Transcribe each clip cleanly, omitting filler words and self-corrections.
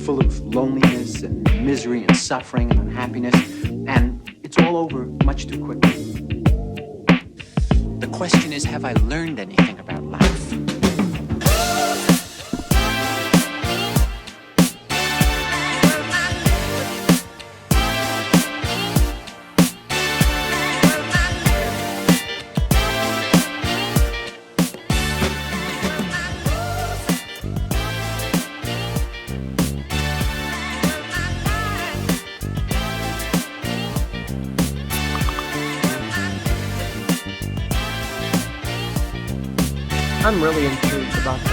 full of loneliness and misery and suffering and unhappiness, and it's all over much too quickly. The question is, have I learned anything about life? I'm really intrigued about the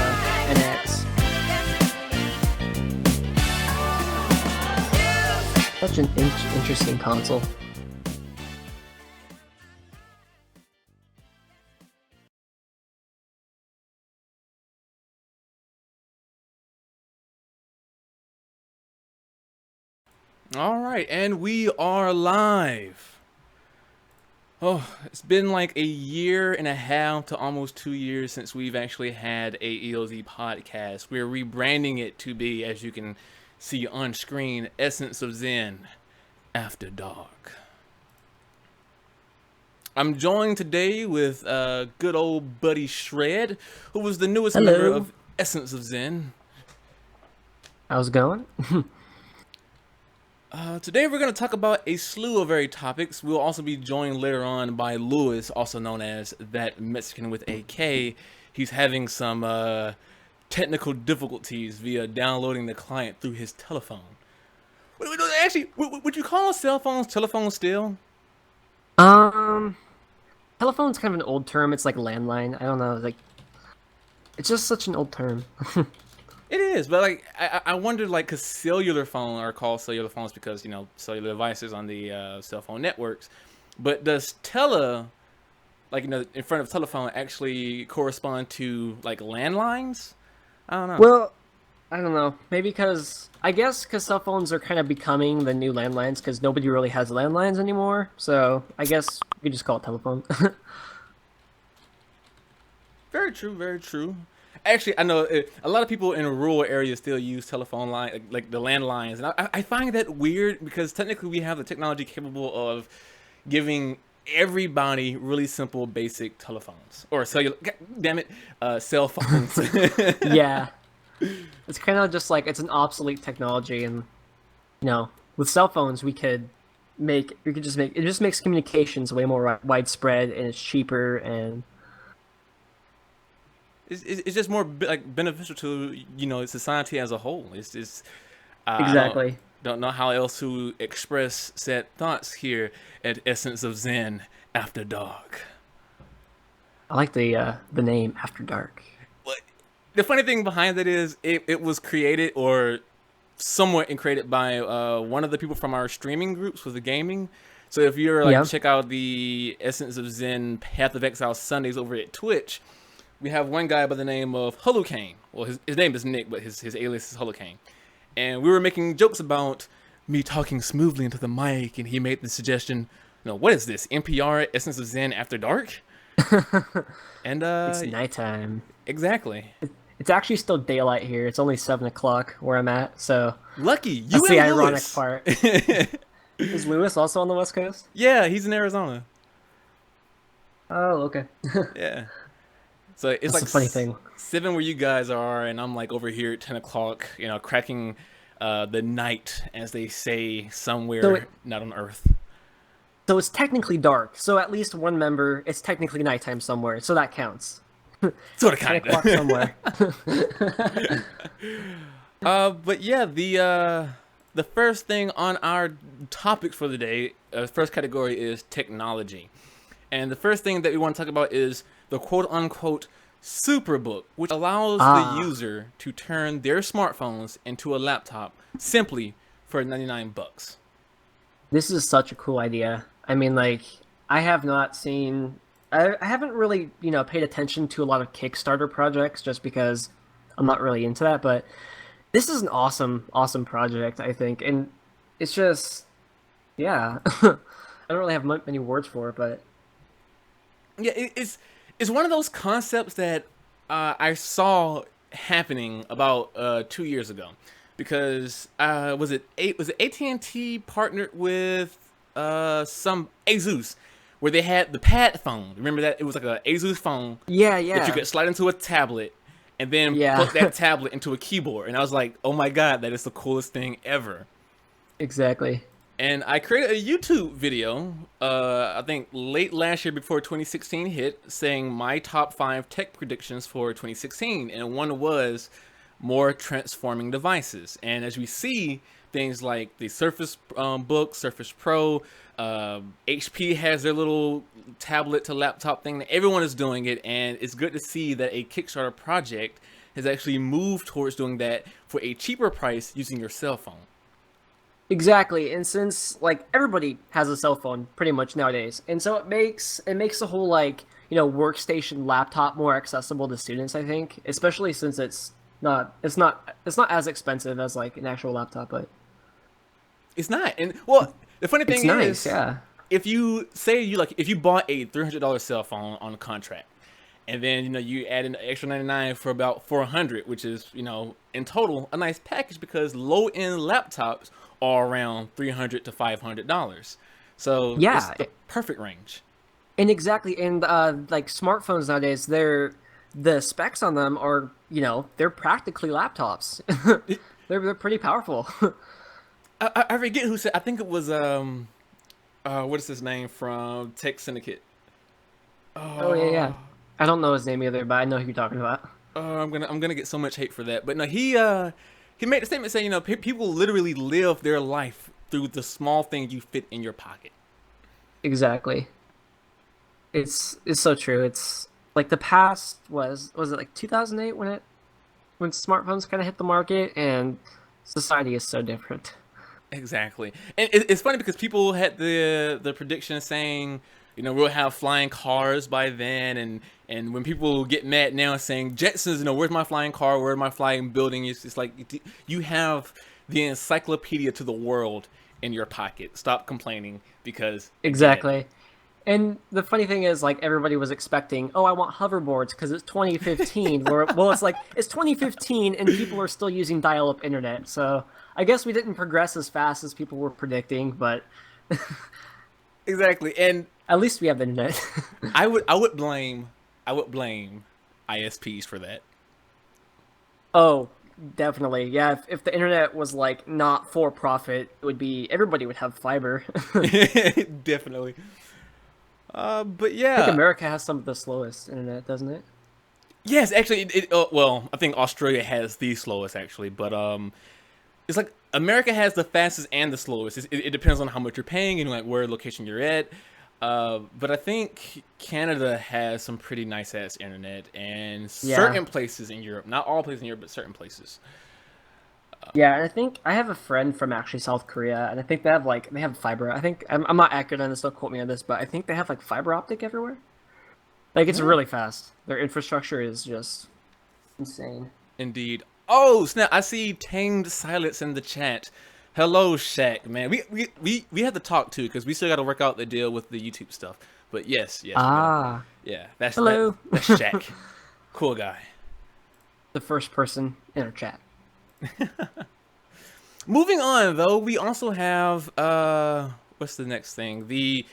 NX. Such an interesting console. All right, and we are live. Oh, it's been like a year and a half to almost 2 years since we've actually had a EoZ podcast. We're rebranding it to be, as you can see on screen, Essence of Zen After Dark. I'm joined today with good old buddy Shred, who was the newest member of Essence of Zen. How's it going? Today we're going to talk about a slew of varied topics. We'll also be joined later on by Lewis, also known as That Mexican with a K. He's having some technical difficulties via downloading the client through his telephone. Actually, would you call cell phones telephones still? Telephone's kind of an old term. It's like landline. I don't know. Like, it's just such an old term. It is, but like I wondered, like, because cellular phone are called cellular phones because, you know, cellular devices on the cell phone networks. But does tele, like, you know, in front of telephone actually correspond to like landlines? I don't know. Well, I don't know. Maybe because cell phones are kind of becoming the new landlines because nobody really has landlines anymore. So I guess we just call it telephone. Very true. Very true. Actually, I know a lot of people in rural areas still use telephone line, like the landlines, and I find that weird because technically we have the technology capable of giving everybody really simple, basic telephones or cellular. God damn it, cell phones. Yeah, it's kind of just like it's an obsolete technology, and you know, with cell phones it just makes communications way more widespread, and it's cheaper and. It's just more like beneficial to, you know, society as a whole. It's Exactly. Don't know how else to express said thoughts here at Essence of Zen After Dark. I like the name After Dark. But the funny thing behind it is it was created or somewhat created by one of the people from our streaming groups with the gaming. So if you're like check out the Essence of Zen Path of Exile Sundays over at Twitch. We have one guy by the name of Hurricane. Well, his name is Nick, but his alias is Hurricane. And we were making jokes about me talking smoothly into the mic, and he made the suggestion, what is this, NPR Essence of Zen After Dark? And it's nighttime. Exactly. It's actually still daylight here. It's only 7 o'clock where I'm at, so... Lucky, you that's and the Lewis. ironic part. Is Lewis also on the West Coast? Yeah, he's in Arizona. Oh, okay. Yeah. So it's that's like a funny thing. 7 where you guys are, and I'm like over here at 10 o'clock, cracking the night, as they say, somewhere not on Earth. So it's technically dark. So at least one member, it's technically nighttime somewhere. So that counts. Sort of, kind of. 10 o'clock somewhere. But yeah, the first thing on our topic for the day, first category is technology. And the first thing that we want to talk about is the quote-unquote Superbook, which allows the user to turn their smartphones into a laptop simply for $99. This is such a cool idea. I mean, like, I haven't really, paid attention to a lot of Kickstarter projects just because I'm not really into that, but this is an awesome project, I think. And it's just, yeah, I don't really have many words for it, but yeah, it's one of those concepts that I saw happening about 2 years ago. because was it AT&T partnered with some Asus, where they had the pad phone. Remember that? It was like a Asus phone. Yeah. That you could slide into a tablet and then plug that tablet into a keyboard. And I was like, oh my god, that is the coolest thing ever. Exactly. And I created a YouTube video, I think late last year before 2016 hit, saying my top 5 tech predictions for 2016. And one was more transforming devices. And as we see, things like the Surface Book, Surface Pro, HP has their little tablet to laptop thing. Everyone is doing it, and it's good to see that a Kickstarter project has actually moved towards doing that for a cheaper price using your cell phone. Exactly, and since like everybody has a cell phone pretty much nowadays, and so it makes the whole like workstation laptop more accessible to students. I think, especially since it's not as expensive as like an actual laptop, but it's not. And well, the funny thing is, if you say if you bought a $300 cell phone on a contract, and then you add an extra 99 for about 400, which is in total a nice package, because low end laptops are around $300 to $500. So it's the perfect range. And exactly, and like smartphones nowadays, the specs on them are they're practically laptops. they're pretty powerful. I forget who said. I think it was what is his name from Tech Syndicate? Oh yeah. I don't know his name either, but I know who you're talking about. I'm gonna get so much hate for that. But no, he made a statement saying people literally live their life through the small thing you fit in your pocket. Exactly. It's so true. It's like the past was it like 2008 when smartphones kind of hit the market, and society is so different. Exactly. And it's funny because people had the prediction saying, we'll have flying cars by then, and when people get mad now saying Jetsons, where's my flying car, where's my flying building, it's like you have the encyclopedia to the world in your pocket. Stop complaining, because exactly. And the funny thing is, like, everybody was expecting, I want hoverboards because it's 2015. Well, it's like, it's 2015 and people are still using dial-up internet. So I guess we didn't progress as fast as people were predicting, but exactly. And at least we have internet. I would blame ISPs for that. Oh, definitely. Yeah, if the internet was like not for profit, everybody would have fiber. Definitely. But yeah, I think America has some of the slowest internet, doesn't it? Yes, actually, well, I think Australia has the slowest actually, but it's like America has the fastest and the slowest. It depends on how much you're paying and like where location you're at. But I think Canada has some pretty nice ass internet, and certain places in Europe, not all places in Europe, but certain places. Yeah, and I think I have a friend from actually South Korea, and I think they have fiber. I think I'm not accurate on this, don't quote me on this, but I think they have like fiber optic everywhere. Like it's really fast. Their infrastructure is just insane. Indeed. Oh snap! I see Tamed Silence in the chat. Hello, Shaq, man. We have to talk too, because we still got to work out the deal with the YouTube stuff. But yes. Yeah, that's hello. That's Shaq. Cool guy. The first person in our chat. Moving on, though, we also have what's the next thing? The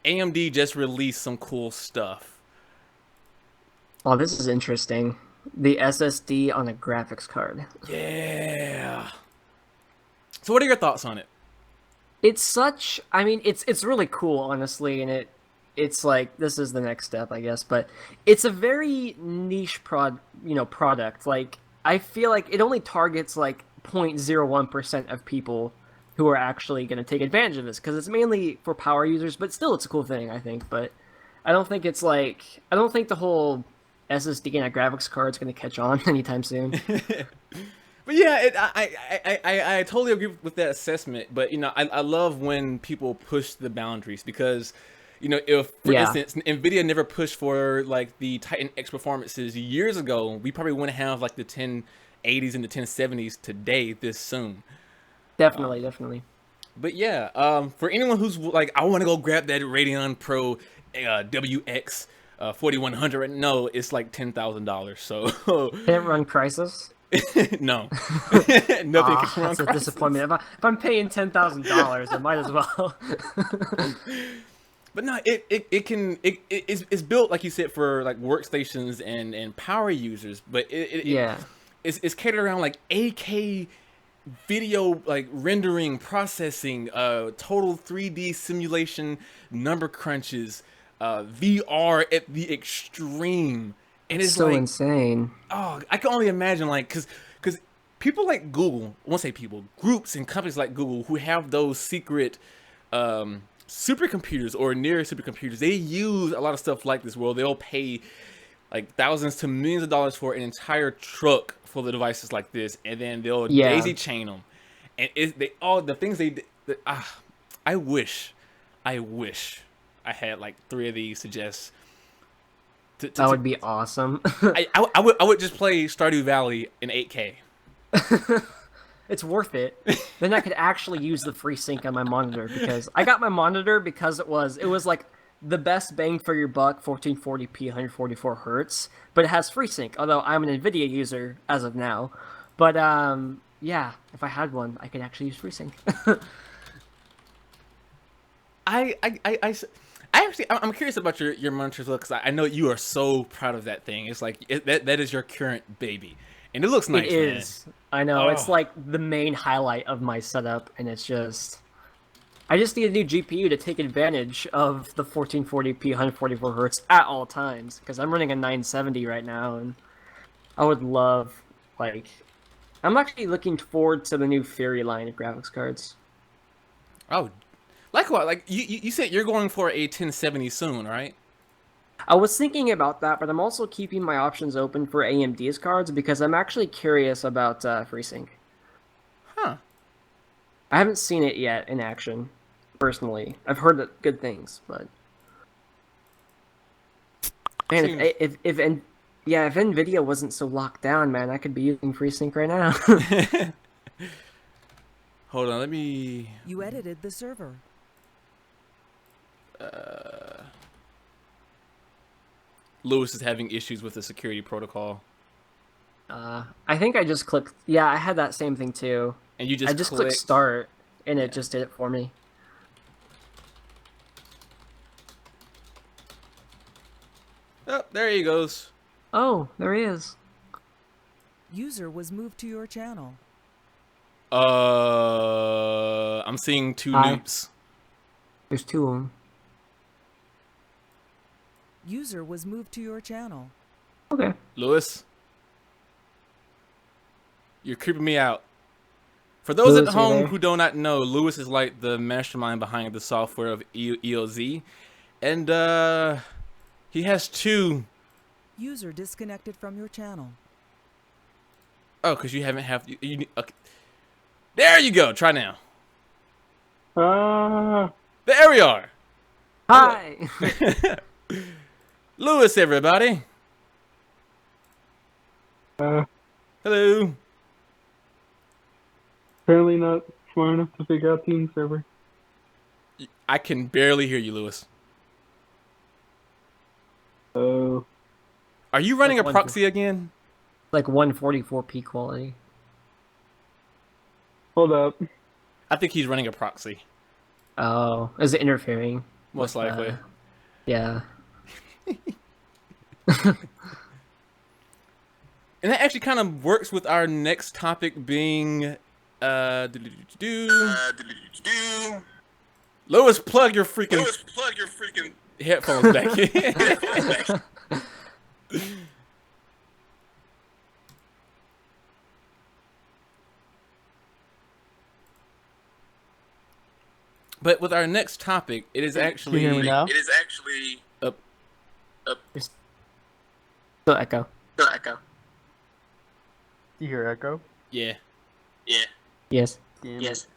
AMD just released some cool stuff. Oh, this is interesting. The SSD on a graphics card. Yeah. So what are your thoughts on it? It's really cool, honestly, and it's like this is the next step, I guess, but it's a very niche product. Like I feel like it only targets like 0.01% of people who are actually going to take advantage of this, because it's mainly for power users, but still it's a cool thing, I think. But I don't think the whole SSD and a graphics card is going to catch on anytime soon. But yeah, I totally agree with that assessment. But I love when people push the boundaries, because if for instance Nvidia never pushed for like the Titan X performances years ago, we probably wouldn't have like the 1080s and the 1070s today this soon. Definitely. But yeah, for anyone who's like, I want to go grab that Radeon Pro WX 4100, no, it's like $10,000. So can it run Crysis? No. Nothing can run That's a cross. disappointment. If I'm paying $10,000, I might as well. But no, it's built like you said for like workstations and power users, but it's catered around like 8K video like rendering, processing, total 3D simulation, number crunches, VR at the extreme, and it's so like insane. oh, I can only imagine like because people like Google, I won't say people, groups and companies like Google who have those secret supercomputers or near supercomputers, they use a lot of stuff like this where they'll pay like thousands to millions of dollars for an entire truck full of devices like this, and then they'll daisy chain them, and the things they did. I wish I had like 3 of these to just. That would be awesome. I would just play Stardew Valley in 8K. It's worth it. Then I could actually use the FreeSync on my monitor, because I got my monitor because it was like the best bang for your buck, 1440p, 144 hertz, but it has FreeSync. Although I'm an NVIDIA user as of now, but yeah, if I had one, I could actually use FreeSync. I'm curious about your monitor as well, because I know you are so proud of that thing. It's like that is your current baby, and it looks nice. It is. Man. I know. It's like the main highlight of my setup, and it's just. I just need a new GPU to take advantage of the 1440p, 144 hertz at all times, because I'm running a 970 right now, and I would love, like, I'm actually looking forward to the new Fury line of graphics cards. Oh, like what? Like you said you're going for a 1070 soon, right? I was thinking about that, but I'm also keeping my options open for AMD's cards because I'm actually curious about FreeSync. Huh. I haven't seen it yet in action, personally. I've heard good things, but man, if NVIDIA wasn't so locked down, man, I could be using FreeSync right now. Hold on, let me. You edited the server. Lewis is having issues with the security protocol. I think I just clicked. Yeah, I had that same thing too. And you I just clicked start, and it just did it for me. Oh, there he goes. Oh, there he is. User was moved to your channel. I'm seeing 2 noobs. There's 2 of them. User was moved to your channel. Okay. Lewis, you're creeping me out. For those at home who do not know, Lewis is like the mastermind behind the software of EoZ, and he has 2. User disconnected from your channel. Oh, because you haven't you okay. There you go. Try now. There we are. Hi. Lewis, everybody. Hello. Apparently not smart enough to figure out Team server. I can barely hear you, Lewis. Oh. Are you running a proxy again? Like 144p quality. Hold up. I think he's running a proxy. Oh, is it interfering? Most likely. Yeah. And that actually kind of works with our next topic being Lois, plug your freaking headphones back in. But with our next topic, it is actually. Can you hear me now? It is actually up. Still echo. Do you hear echo? Yeah. Yes. Yes.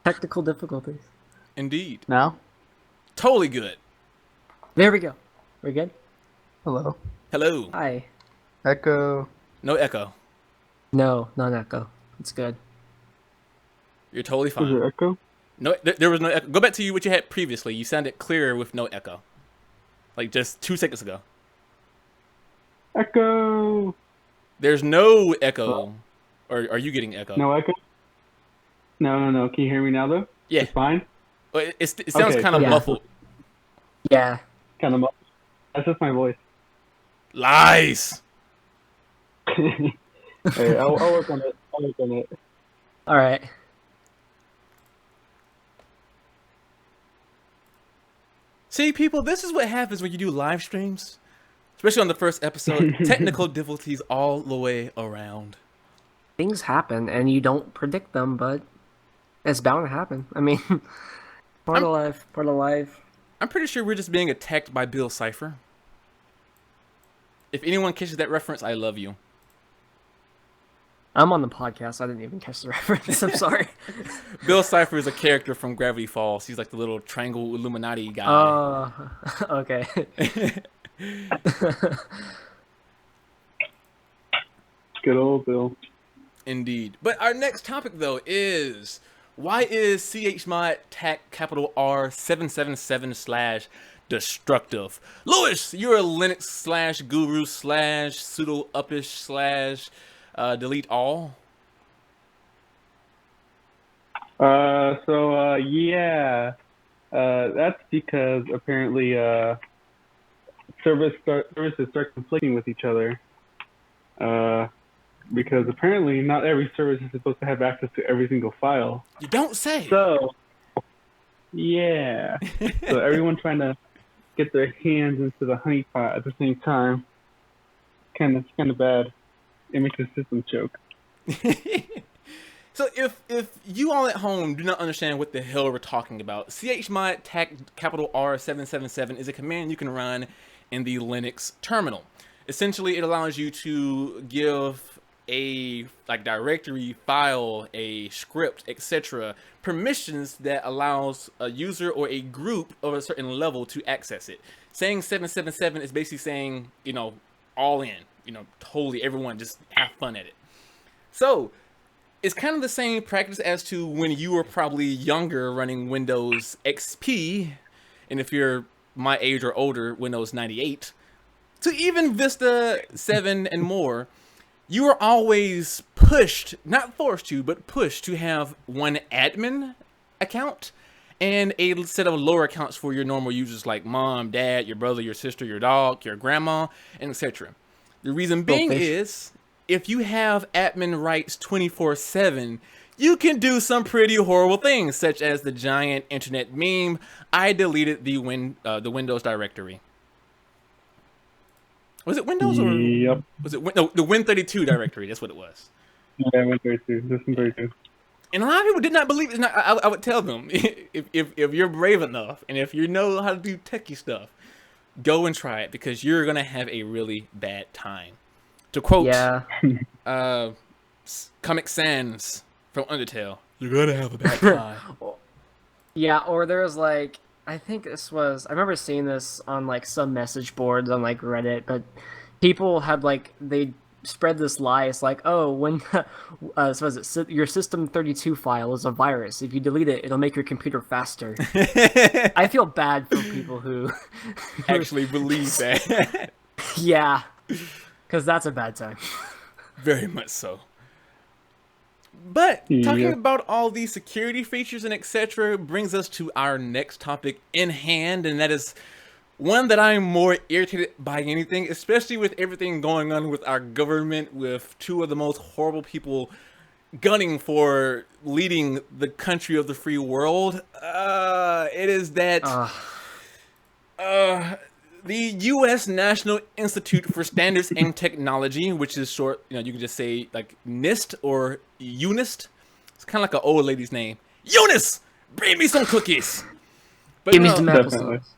Technical difficulties. Indeed. Now? Totally good. There we go. We good? Hello. Hello. Hi. Echo. No echo. No, non-echo. It's good. You're totally Is fine. there echo? No, there was no echo. Go back to what you had previously. You sounded clearer with no echo. Like just 2 seconds ago. Echo. There's no echo. Or are you getting echo? No echo. No. Can you hear me now though? Yeah. It's fine. It sounds Okay, kind of yeah. muffled. Yeah. Kind of. That's just my voice. Lies. Hey, I'll work on it. All right. See, people, this is what happens when you do live streams, especially on the first episode. Technical difficulties all the way around. Things happen, and you don't predict them, but it's bound to happen. I mean, part of life. I'm pretty sure we're just being attacked by Bill Cipher. If anyone catches that reference, I love you. I'm on the podcast. I didn't even catch the reference. I'm sorry. Bill Cipher is a character from Gravity Falls. He's like the little triangle Illuminati guy. Oh, okay. Good old Bill. Indeed. But our next topic, though, is why is chmod tac capital R777/destructive? Lewis, you're a Linux /guru /sudo uppish delete all. Yeah. That's because apparently services start conflicting with each other. Because apparently not every service is supposed to have access to every single file. You don't say. So, yeah. So everyone trying to get their hands into the honeypot at the same time. Kind of bad. It makes the system choke. So if you all at home do not understand what the hell we're talking about, chmod tac capital R777 is a command you can run in the Linux terminal. Essentially, it allows you to give a directory, file, a script, etc. permissions that allows a user or a group of a certain level to access it. Saying 777 is basically saying, all in, totally everyone just have fun at it. So it's kind of the same practice as to when you were probably younger running Windows XP, and if you're my age or older, Windows 98, to even Vista 7 and more, you are always pushed, not forced to, but pushed to have one admin account and a set of lower accounts for your normal users like mom, dad, your brother, your sister, your dog, your grandma, and etc. The reason being is, if you have admin rights 24/7, you can do some pretty horrible things, such as the giant internet meme, I deleted the Windows directory. Was it Windows or Yep. was it the Win32 directory? That's what it was. Yeah, Win32. This Win32. And a lot of people did not believe it. I would tell them, if you're brave enough and if you know how to do techie stuff, go and try it because you're gonna have a really bad time. To quote, Comic Sans from Undertale, you're gonna have a bad time. Yeah, or there's I think I remember seeing this on some message boards on Reddit, but people had they spread this lie. It's when your System32 file is a virus. If you delete it, it'll make your computer faster. I feel bad for people who actually believe that. Yeah, because that's a bad time. Very much so. But talking about all these security features and etc. brings us to our next topic in hand, and that is one that I'm more irritated by anything, especially with everything going on with our government, with two of the most horrible people gunning for leading the country of the free world. It is that the U.S. National Institute for Standards and Technology, which is short, you can just say NIST or UNIST. It's kind of like an old lady's name. Eunice, bring me some cookies. But Give me some applesauce.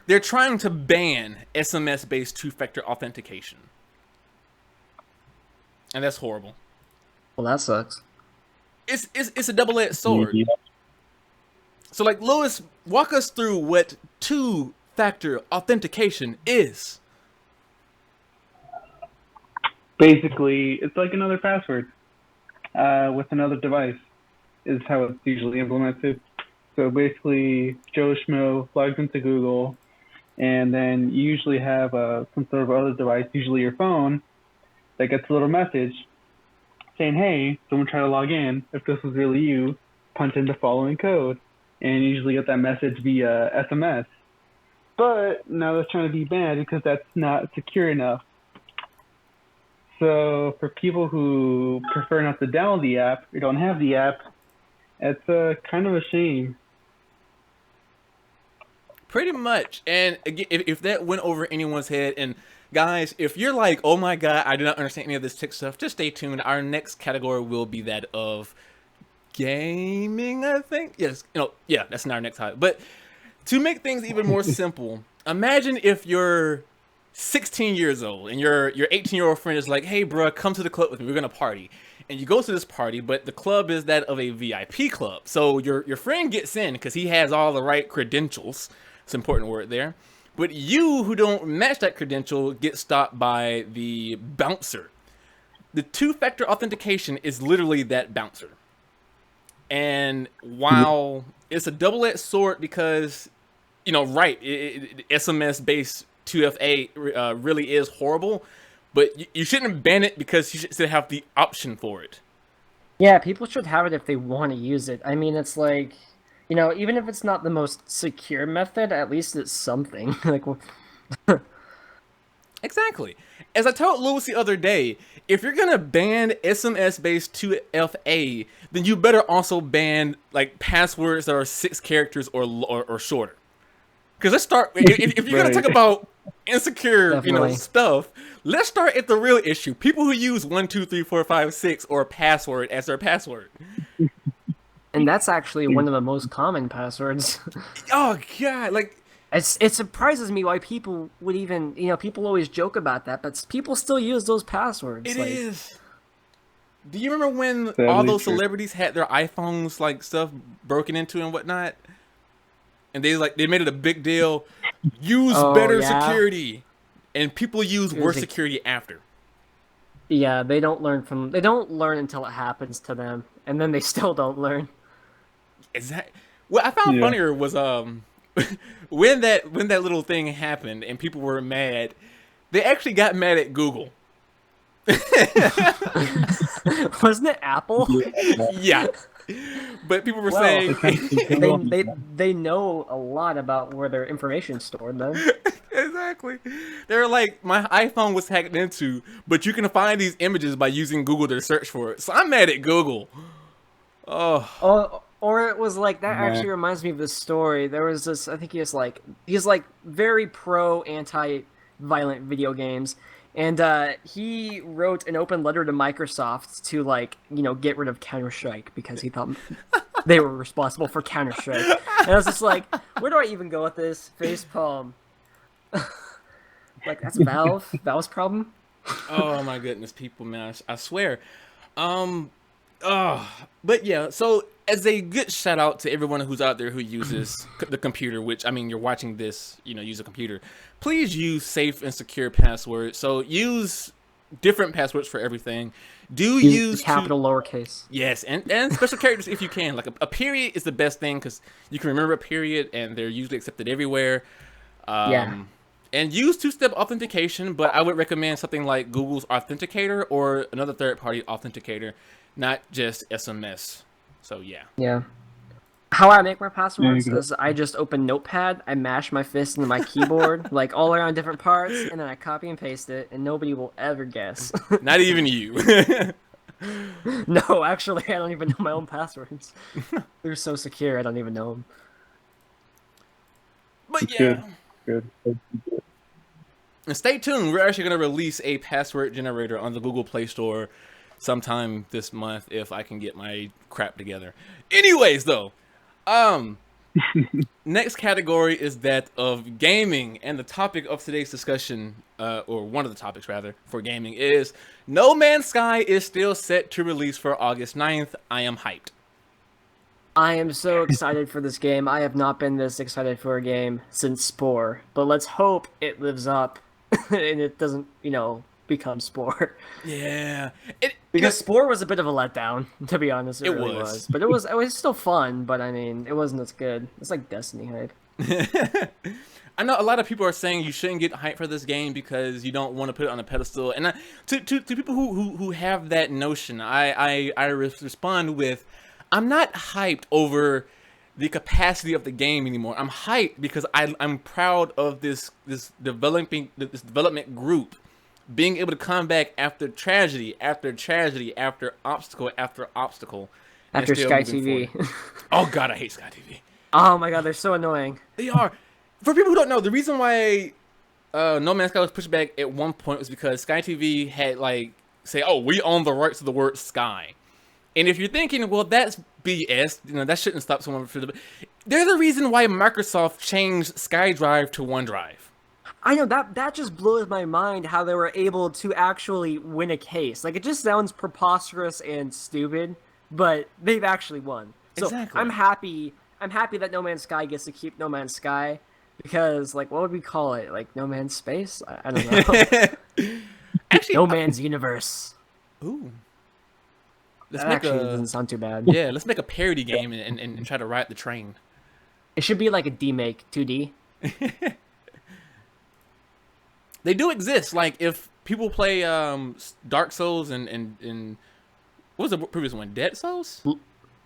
They're trying to ban SMS-based two-factor authentication, and that's horrible. Well, that sucks. It's a double-edged sword. Yeah. So, Lois, walk us through what two-factor authentication is. Basically, it's like another password with another device is how it's usually implemented. So basically, Joe Schmo logs into Google, and then you usually have some sort of other device, usually your phone, that gets a little message saying, hey, someone try to log in. If this was really you, punch in the following code. And you usually get that message via SMS. But now that's trying to be banned because that's not secure enough. So for people who prefer not to download the app or don't have the app, it's kind of a shame. Pretty much. And again, if that went over anyone's head, and guys, if you're like, oh my god, I do not understand any of this tech stuff, just stay tuned. Our next category will be that of gaming, I think. Yes, yeah, that's not our next topic. But to make things even more simple, imagine if you're 16 years old and your 18-year-old friend is like, hey bro, come to the club with me, we're gonna party. And you go to this party, but the club is that of a VIP club. So your friend gets in because he has all the right credentials. It's an important word there. But you, who don't match that credential, get stopped by the bouncer. The two-factor authentication is literally that bouncer. And while it's a double-edged sword because, SMS-based 2FA really is horrible, but you shouldn't ban it because you should have the option for it. Yeah, people should have it if they want to use it. I mean, it's like, even if it's not the most secure method, at least it's something. Exactly. As I told Lewis the other day, if you're gonna ban SMS-based 2FA, then you better also ban like passwords that are 6 characters or shorter. Because let's start. If you're gonna talk about insecure, stuff, let's start at the real issue. People who use 1, 2, 3, 4, 5, 6 or password as their password. And that's actually one of the most common passwords. Oh god, it surprises me why people would even, people always joke about that, but people still use those passwords. It is. Do you remember when all those celebrities had their iPhones stuff broken into and whatnot? And they made it a big deal. Use better security, and people use worse security after. Yeah, they don't learn until it happens to them, and then they still don't learn. Exactly. What I found funnier was when that little thing happened and people were mad, they actually got mad at Google. Wasn't it Apple? Yeah. But people were saying they know a lot about where their information's stored then. Exactly. They were like, my iPhone was hacked into, but you can find these images by using Google to search for it. So I'm mad at Google. Or it was like that. Actually reminds me of this story. There was this, I think he's very pro anti-violent video games, and he wrote an open letter to Microsoft to get rid of Counter-Strike because he thought they were responsible for Counter-Strike. And I was just like, where do I even go with this? Facepalm. That's Valve's problem. Oh my goodness, people, man, I swear. But yeah, so as a good shout out to everyone who's out there who uses the computer, which, I mean, you're watching this, use a computer, please use safe and secure passwords. So use different passwords for everything. Use capital, lowercase. Yes, and special characters if you can. Like a period is the best thing because you can remember a period and they're usually accepted everywhere. And use two-step authentication, but I would recommend something like Google's Authenticator or another third-party authenticator, not just SMS. So yeah. Yeah. How I make my passwords is I just open Notepad, I mash my fist into my keyboard, all around different parts, and then I copy and paste it, and nobody will ever guess. Not even you. No, actually, I don't even know my own passwords. They're so secure, I don't even know them. But yeah. Good. And stay tuned. We're actually going to release a password generator on the Google Play Store sometime this month if I can get my crap together. Anyways, though, next category is that of gaming, and the topic of today's discussion, or one of the topics rather, for gaming is No Man's Sky is still set to release for August 9th. I am hyped. I am so excited for this game. I have not been this excited for a game since Spore, but let's hope it lives up and it doesn't, become Spore. Yeah. Because Spore was a bit of a letdown, to be honest. It really was. But it was still fun, but I mean, it wasn't as good. It's like Destiny hype. I know a lot of people are saying you shouldn't get hyped for this game because you don't want to put it on a pedestal. And to people who have that notion, I respond with, I'm not hyped over the capacity of the game anymore. I'm hyped because I'm proud of this development group being able to come back after tragedy after tragedy after obstacle after obstacle. After Sky TV. Oh God, I hate Sky TV. Oh my God, they're so annoying. They are. For people who don't know, the reason why No Man's Sky was pushed back at one point was because Sky TV had say, "Oh, we own the rights to the word Sky," and if you're thinking, well, that's BS, that shouldn't stop someone from. They're the reason why Microsoft changed SkyDrive to OneDrive. I know that just blows my mind how they were able to actually win a case. Like, it just sounds preposterous and stupid, but they've actually won. So Exactly. I'm happy that No Man's Sky gets to keep No Man's Sky, because what would we call it? Like No Man's Space? I don't know. Actually, No Man's Universe. Ooh. That actually doesn't sound too bad. Yeah, let's make a parody game and try to ride the train. It should be like a D-make 2D. They do exist. Like, if people play Dark Souls and what was the previous one? Dead Souls?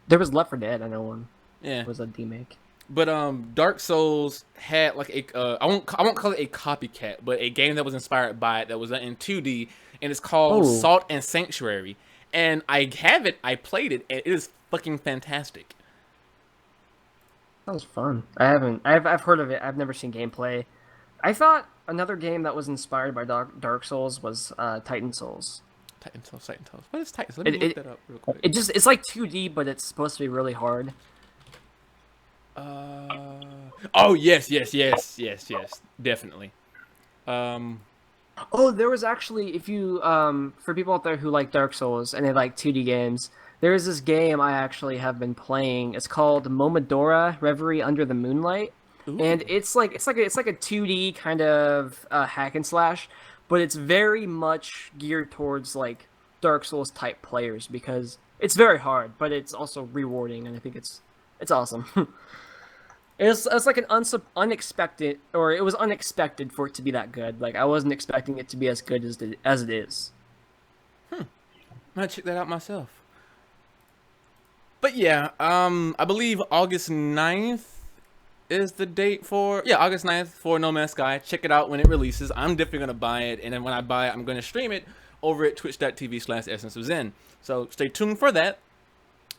There was Left 4 Dead, I know one. Yeah. It was a D-make. But Dark Souls had I won't call it a copycat, but a game that was inspired by it that was in 2D, and it's called Salt and Sanctuary. And I have it. I played it, and it is fucking fantastic. Sounds fun. I've heard of it. I've never seen gameplay. I thought another game that was inspired by Dark Souls was Titan Souls. Titan Souls. What is Titan Souls? Let me look that up real quick. It's like 2D, but it's supposed to be really hard. Oh yes, definitely. Oh, there was actually, if you for people out there who like Dark Souls and they like 2D games, there is this game I actually have been playing. It's called Momodora Reverie Under the Moonlight. Ooh. And it's like a 2D kind of hack and slash, but it's very much geared towards like Dark Souls type players because it's very hard, but it's also rewarding, and I think it's awesome. It's like an unexpected, or it was unexpected for it to be that good. Like, I wasn't expecting it to be as good as it is. I'm gonna check that out myself. But yeah, I believe August 9th is the date for August 9th for No Man's Sky. Check it out when it releases. I'm definitely gonna buy it, and then when I buy it, I'm gonna stream it over at twitch.tv/EssenceOfZen. So stay tuned for that.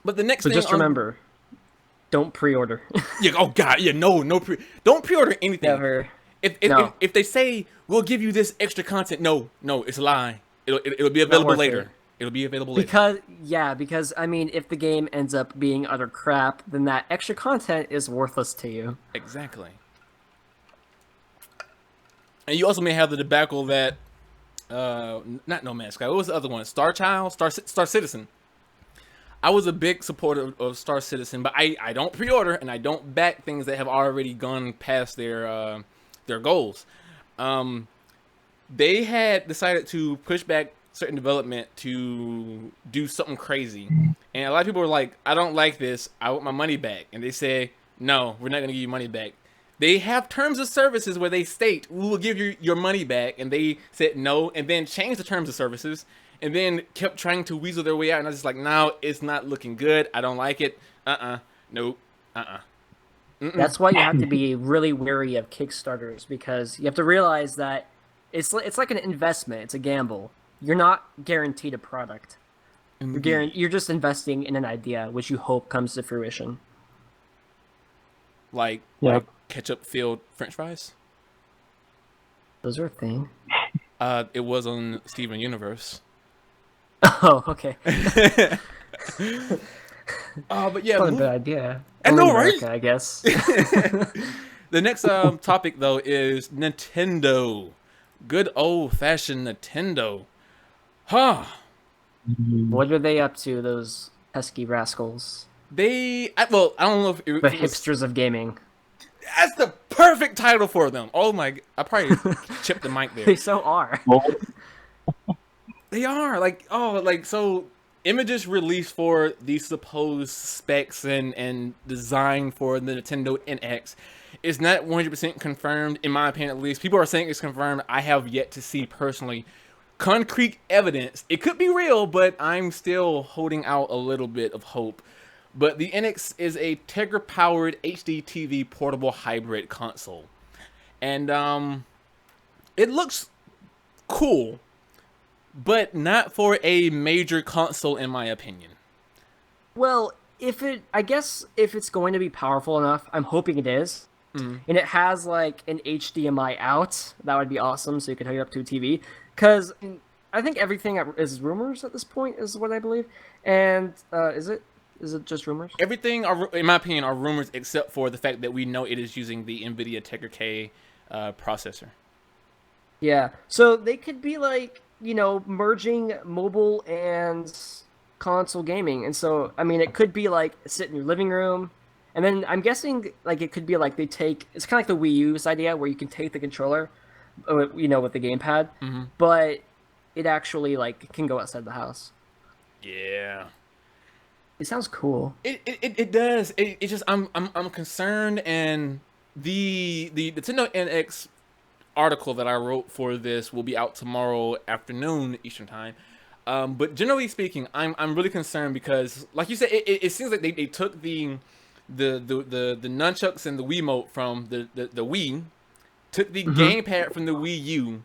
But the next thing, just remember, don't pre-order. Yeah. Oh God. Yeah. No. Don't pre-order anything. Never. If they say we'll give you this extra content, no, it's a lie. It'll be available later. It'll be available later. Because I mean, if the game ends up being utter crap, then that extra content is worthless to you. Exactly. And you also may have the debacle that, not No Man's Sky. What was the other one? Star Citizen. I was a big supporter of Star Citizen, but I don't pre-order and I don't back things that have already gone past their goals. They had decided to push back certain development to do something crazy, and a lot of people were like, "I don't like this. I want my money back." And they say, "No, we're not going to give you money back." They have terms of services where they state, "We will give you your money back," and they said no, and then changed the terms of services. And then kept trying to weasel their way out. And I was just like, no, it's not looking good. I don't like it. Nope. That's why you have to be really wary of Kickstarters, because you have to realize that it's like an investment. It's a gamble. You're not guaranteed a product. You're just investing in an idea, which you hope comes to fruition. Like ketchup-filled French fries? Those are a thing. It was on Steven Universe. Oh, okay. But yeah, not a bad idea. I know, right? I guess. The next topic though is Nintendo. Good old-fashioned Nintendo. Huh. What are they up to, those pesky rascals? I don't know if the hipsters of gaming. That's the perfect title for them. Oh my! I probably chipped the mic there. They so are. They are so images released for these supposed specs and design for the Nintendo NX is not 100% confirmed, in my opinion at least. People are saying it's confirmed. I have yet to see personally concrete evidence. It could be real, but I'm still holding out a little bit of hope. But the NX is a Tegra-powered HD TV portable hybrid console. And it looks cool, but not for a major console in my opinion. Well, I guess if it's going to be powerful enough, I'm hoping it is. And it has like an HDMI out, that would be awesome, so you could hook it up to a TV. Because I think everything is rumors at this point, is what I believe. And is it just rumors? Everything, in my opinion, are rumors except for the fact that we know it is using the NVIDIA Tegra K processor. Yeah, so they could be like, merging mobile and console gaming. And so, I mean, it could be like sit in your living room. And then I'm guessing like it could be like it's kind of like the Wii U's idea where you can take the controller, with the gamepad, but it actually like can go outside the house. Yeah. It sounds cool. It does. It's just I'm concerned, and the Nintendo NX article that I wrote for this will be out tomorrow afternoon Eastern time. But generally speaking, I'm really concerned because, like you said, it seems like they took the nunchucks and the Wiimote from the Wii, took the gamepad from the Wii U,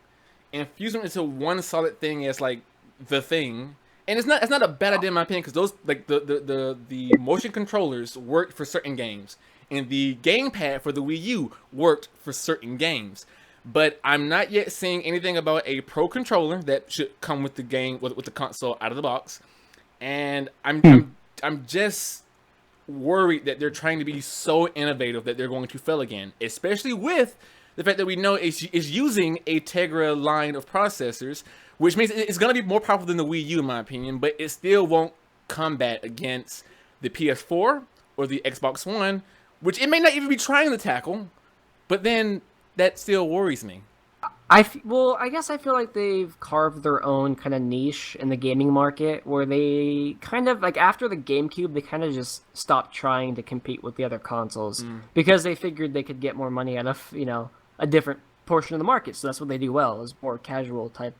and fused them into one solid thing as like the thing. And it's not a bad idea in my opinion, because those like the motion controllers worked for certain games, and the gamepad for the Wii U worked for certain games. But I'm not yet seeing anything about a pro controller that should come with the game with the console out of the box, and I'm just worried that they're trying to be so innovative that they're going to fail again, especially with the fact that we know it's using a Tegra line of processors, which means it's going to be more powerful than the Wii U in my opinion, but it still won't combat against the PS4 or the Xbox One, which it may not even be trying to tackle, but then that still worries me. I guess I feel like they've carved their own kind of niche in the gaming market, where they kind of, like, after the GameCube, they kind of just stopped trying to compete with the other consoles because they figured they could get more money out of, a different portion of the market. So that's what they do well, is more casual type,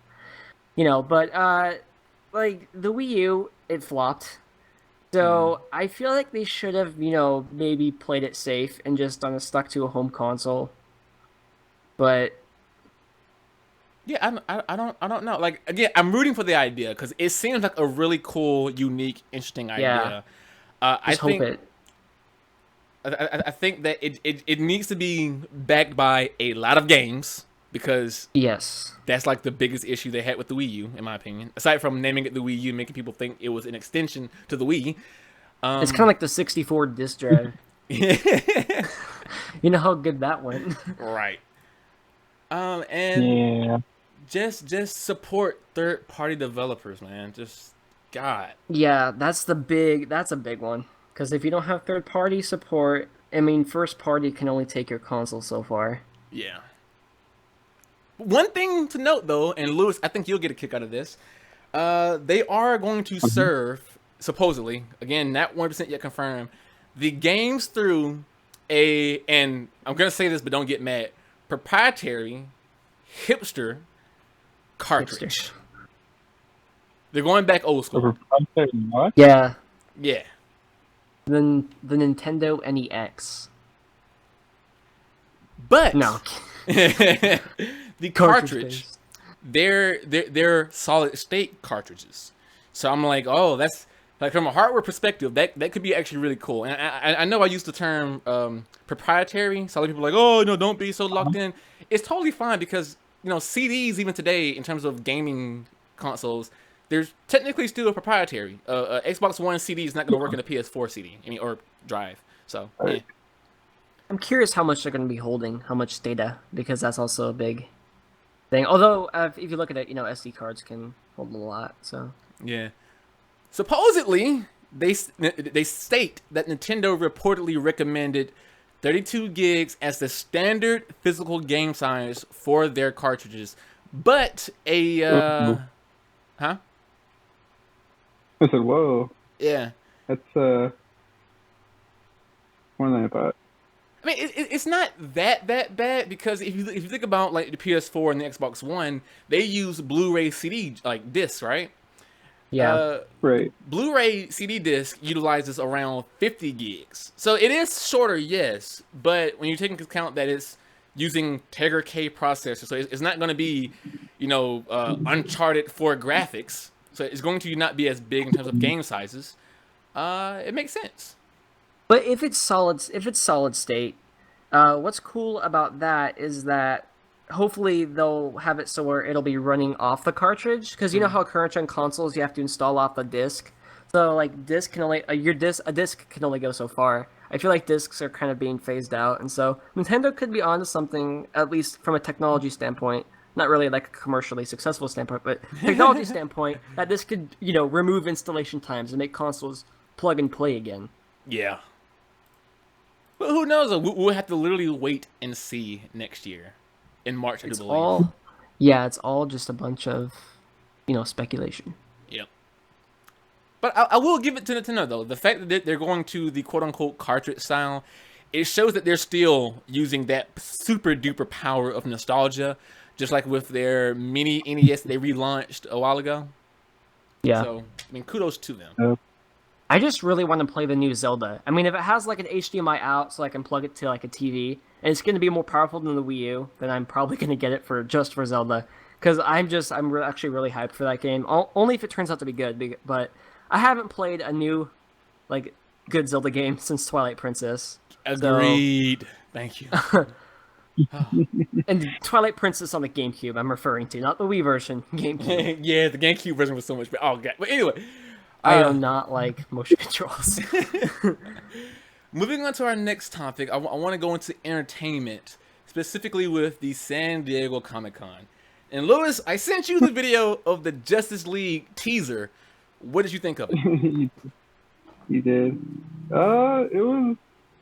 but, like, the Wii U, it flopped. So I feel like they should have, maybe played it safe and just stuck to a home console. But yeah, I don't know. Like, again, I'm rooting for the idea because it seems like a really cool, unique, interesting idea. I think that it needs to be backed by a lot of games, because yes, that's like the biggest issue they had with the Wii U, in my opinion. Aside from naming it the Wii U, making people think it was an extension to the Wii. It's kind of like the 64 disc drive. You know how good that went. Right. And just support third-party developers, man. Just God. Yeah, that's a big one. Because if you don't have third-party support, I mean, first-party can only take your console so far. Yeah. One thing to note, though, and Lewis, I think you'll get a kick out of this. They are going to serve, supposedly, again, not 100% yet confirmed, the games through and I'm going to say this, but don't get mad, proprietary hipster cartridge. They're going back old school. What? Yeah. Yeah. Then the Nintendo NEX. But no. The cartridge, they're solid state cartridges. So I'm like, oh, that's like, from a hardware perspective, that could be actually really cool. And I know I used the term proprietary. So a lot of people are like, oh, no, don't be so locked in. It's totally fine because, CDs even today, in terms of gaming consoles, there's technically still a proprietary. Xbox One CD is not going to work in a PS4 CD, or drive. So, yeah. I'm curious how much they're going to be holding, how much data, because that's also a big thing. Although, if you look at it, SD cards can hold a lot. So yeah. Supposedly, they state that Nintendo reportedly recommended 32 gigs as the standard physical game size for their cartridges, but I said, whoa, Yeah. that's more than I thought. I mean, it's not that bad because if you think about like the PS4 and the Xbox One, they use Blu-ray CD like discs, right? Yeah. Right. Blu-ray CD disc utilizes around 50 gigs, so it is shorter, yes. But when you take into account that it's using Tegra K processor, so it's not going to be, Uncharted 4 graphics, so it's going to not be as big in terms of game sizes. It makes sense. But if it's solid state, what's cool about that is that hopefully they'll have it so where it'll be running off the cartridge, because you know how current gen consoles you have to install off the disc. So like disc can only a disc can only go so far. I feel like discs are kind of being phased out, and so Nintendo could be onto something, at least from a technology standpoint. Not really like a commercially successful standpoint, but technology standpoint, that this could remove installation times and make consoles plug and play again. Yeah. But who knows? We'll have to literally wait and see next year in March, I do believe. It's all just a bunch of, speculation. Yep. But I will give it to Nintendo, though. The fact that they're going to the quote-unquote cartridge style, it shows that they're still using that super-duper power of nostalgia, just like with their mini NES they relaunched a while ago. Yeah. So, I mean, kudos to them. I just really want to play the new Zelda. I mean, if it has like an HDMI out so I can plug it to like a TV, and it's going to be more powerful than the Wii U, then I'm probably going to get it just for Zelda. Because I'm actually really hyped for that game. Only if it turns out to be good. But I haven't played a new, good Zelda game since Twilight Princess. Agreed. So... Thank you. And Twilight Princess on the GameCube, I'm referring to, not the Wii version. GameCube. Yeah, the GameCube version was so much better. Oh god. But anyway, I do not like motion controls. Moving on to our next topic, I want to go into entertainment, specifically with the San Diego Comic-Con. And Lewis, I sent you the video of the Justice League teaser. What did you think of it? You did. It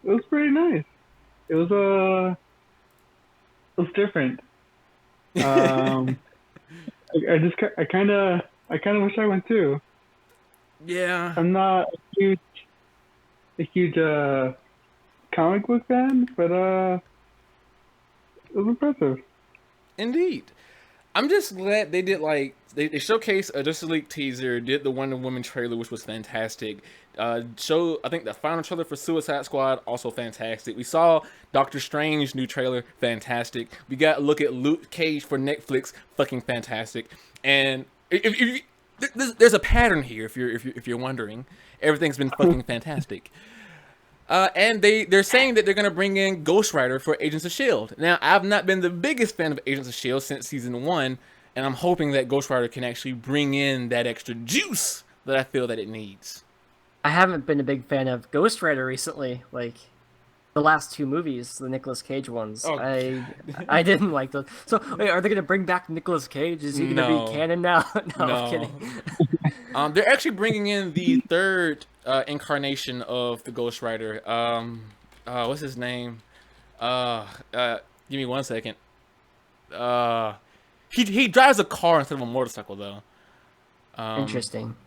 was pretty nice. It was different. I kind of wish I went too. Yeah. I'm not a huge comic book fan, but it was impressive. Indeed. I'm just glad they did they showcased a Justice League teaser, did the Wonder Woman trailer, which was fantastic. I think the final trailer for Suicide Squad, also fantastic. We saw Dr. Strange new trailer, fantastic. We got a look at Luke Cage for Netflix, fucking fantastic. And there's a pattern here, if you're wondering. Everything's been fucking fantastic. And they're saying that they're gonna bring in Ghost Rider for Agents of S.H.I.E.L.D. Now, I've not been the biggest fan of Agents of S.H.I.E.L.D. since season 1, and I'm hoping that Ghost Rider can actually bring in that extra juice that I feel that it needs. I haven't been a big fan of Ghost Rider recently. Like the last 2 movies, the Nicolas Cage ones. Oh, I didn't like those. So wait, are they gonna bring back Nicolas Cage? Is he gonna be canon now? No, I'm kidding. They're actually bringing in the 3rd incarnation of the Ghost Rider. What's his name? Give me 1 second. He drives a car instead of a motorcycle, though. Interesting.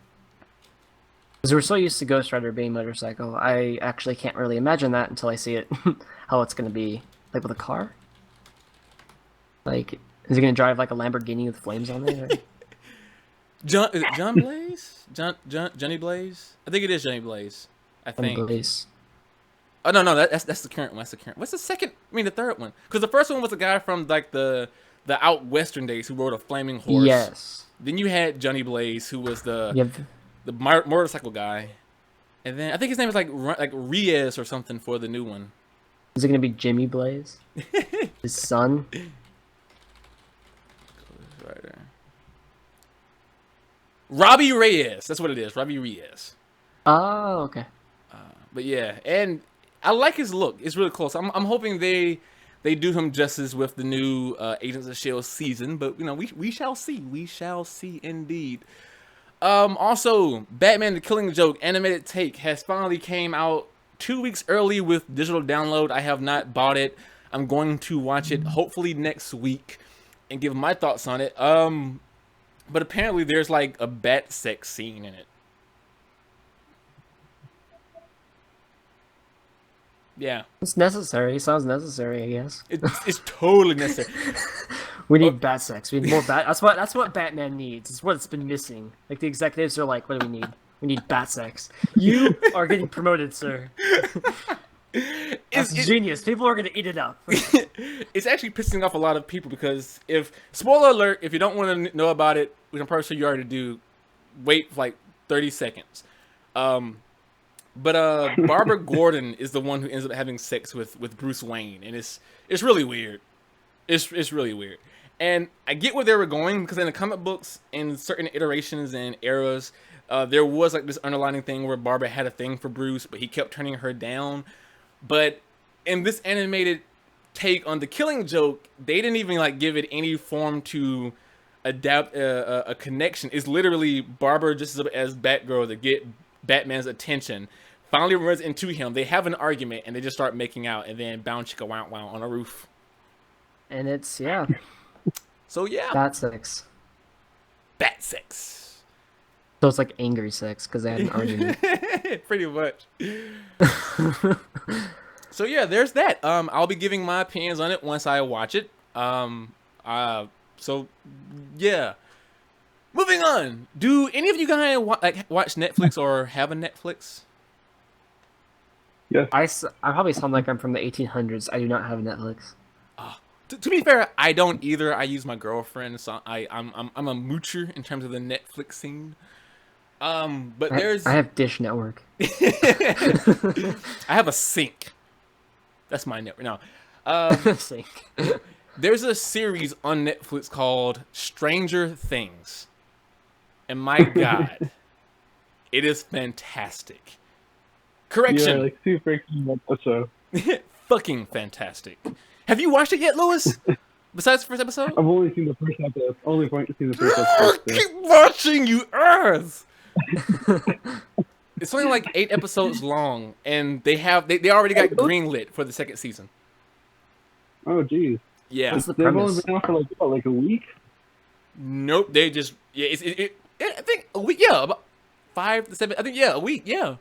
Because we're so used to Ghost Rider being motorcycle, I actually can't really imagine that until I see it. How it's gonna be like with a car. Like, is he gonna drive like a Lamborghini with flames on it? Or... Is it John Blaze? Johnny Blaze? I think it is Johnny Blaze. I think. Blaze. Oh no, that's the current one. That's the current. What's the second? I mean the 3rd one. Because the first one was a guy from like the out western days who rode a flaming horse. Yes. Then you had Johnny Blaze, who was the motorcycle guy, and then I think his name was like Reyes or something for the new one. Is it gonna be Jimmy Blaze? His son? Right there. Robbie Reyes. That's what it is. Robbie Reyes. Oh, okay. But yeah, and I like his look. It's really close. I'm hoping they do him justice with the new Agents of S.H.I.E.L.D. season. But we shall see. We shall see indeed. Also, Batman: The Killing Joke animated take has finally came out 2 weeks early with digital download. I have not bought it. I'm going to watch it hopefully next week and give my thoughts on it. But apparently there's like a bat sex scene in it. Yeah, It's necessary. It sounds necessary, I guess. it's totally necessary. We need bat sex. We need more bat. That's what Batman needs. It's what it's been missing. Like the executives are like, what do we need? We need bat sex. You are getting promoted, sir. That's genius. People are gonna eat it up. It's actually pissing off a lot of people because spoiler alert, if you don't want to know about it, which I'm pretty sure you already do, wait for like 30 seconds. But Barbara Gordon is the one who ends up having sex with Bruce Wayne, and it's really weird. It's really weird. And I get where they were going because in the comic books, in certain iterations and eras, there was like this underlining thing where Barbara had a thing for Bruce, but he kept turning her down. But in this animated take on the Killing Joke, they didn't even like give it any form to adapt a connection. It's literally Barbara just as Batgirl to get Batman's attention. Finally runs into him. They have an argument and they just start making out, and then bound chicka wow wow on a roof. And it's So yeah, bat sex. bat sex. So it's like angry sex because they had an argument. Pretty much. So yeah, there's that. I'll be giving my opinions on it once I watch it. So yeah. Moving on. Do any of you guys watch Netflix or have a Netflix? Yes. I probably sound like I'm from the 1800s. I do not have Netflix. To be fair, I don't either. I use my girlfriend, so I'm a moocher in terms of the Netflix scene. But I have Dish Network. I have a sync. That's my network. No. Sync. There's a series on Netflix called Stranger Things. And my God, it is fantastic. Correction. You're like super keen about the show. Fucking fantastic. Have you watched it yet, Lewis? Besides the first episode? I've only seen the first episode. Only seen the first episode. Keep watching, you earth. It's only like 8 episodes long, and they already got greenlit for the second season. Oh, geez. Yeah. What's the They've only premise? been out for like a week? Nope. They just I think a week. Yeah, about 5 to 7. I think a week. Yeah.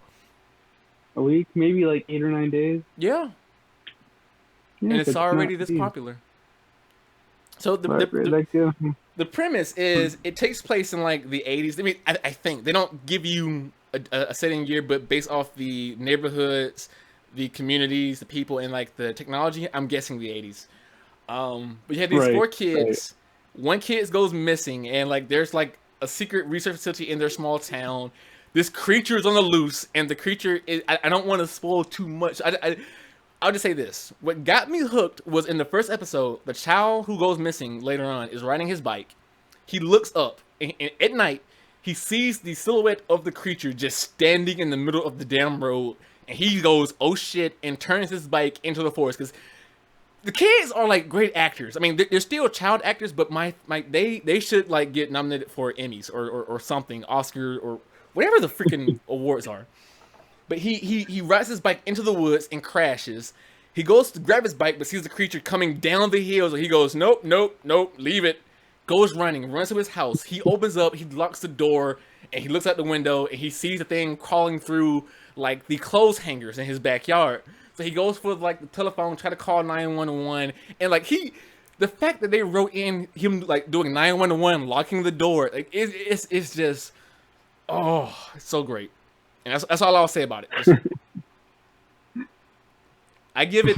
A week, maybe like 8 or 9 days. Yeah. Yeah, And it's not already this huge. popular. So the premise is it takes place in like the 80s. I mean, I think they don't give you a setting year, but based off the neighborhoods, the communities, the people, and like the technology, I'm guessing the 80s. But you have these 4 kids. One kid goes missing, and like there's like a secret research facility in their small town. This creature is on the loose, and the creature is. I don't want to spoil too much. I'll just say this. What got me hooked was in the first episode, the child who goes missing later on is riding his bike. He looks up, and at night, he sees the silhouette of the creature just standing in the middle of the damn road. And he goes, oh shit, and turns his bike into the forest. Because the kids are like great actors. I mean, they're still child actors, but they should like get nominated for Emmys or something, Oscar or whatever the freaking awards are. But he rides his bike into the woods and crashes. He goes to grab his bike, but sees the creature coming down the hill. So he goes, nope, leave it. Goes running, runs to his house. He opens up, he locks the door, and he looks out the window, and he sees the thing crawling through like the clothes hangers in his backyard. So he goes for like the telephone, try to call 911, and like the fact that they wrote in him like doing 911, locking the door, like it's just, oh, it's so great. And that's all I'll say about it. I give it.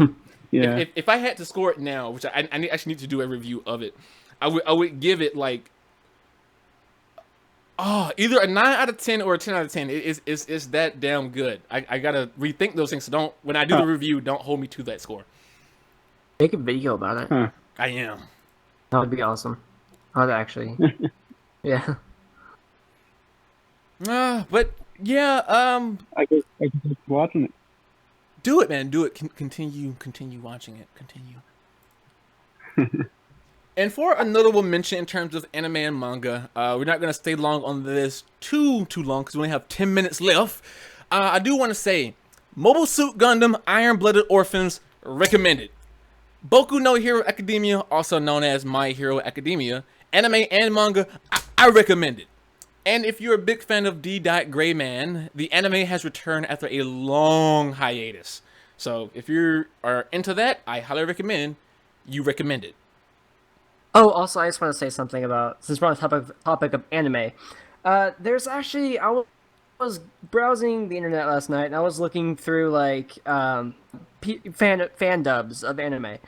Yeah. If I had to score it now, which I actually need to do a review of it, I would give it like either a 9 out of 10 or a 10 out of 10. It's that damn good. I gotta rethink those things. So when I do the review, don't hold me to that score. Make a video about it. Huh. I am. That would be awesome. I would actually. Yeah. But yeah. I guess keep watching it. Do it, man. Do it. Continue watching it. Continue. And for a notable mention in terms of anime and manga, we're not going to stay long on this too long because we only have 10 minutes left. I do want to say, Mobile Suit Gundam Iron-Blooded Orphans recommended. Boku no Hero Academia, also known as My Hero Academia, anime and manga, I recommend it. And if you're a big fan of D. Grayman, the anime has returned after a long hiatus. So if you are into that, I highly recommend you recommend it. Oh, also, I just want to say something about, since we're on the topic of anime. There's actually, was browsing the internet last night, and I was looking through like fan dubs of anime,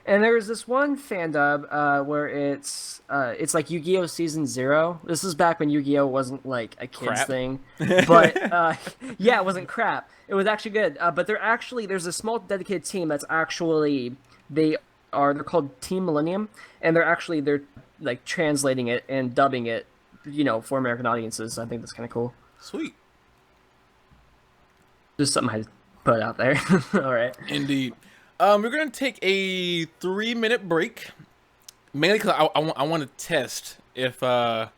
and there was this one fan dub where it's like Yu-Gi-Oh! Season 0. This is back when Yu-Gi-Oh! Wasn't like a kids Crap. thing, but yeah, it wasn't crap. It was actually good. But there's a small dedicated team that's actually they're called Team Millennium, and they're like translating it and dubbing it, for American audiences. I think that's kind of cool. Sweet. Just something I had to put out there. All right. Indeed. We're gonna take a 3-minute break, mainly because I want to test if I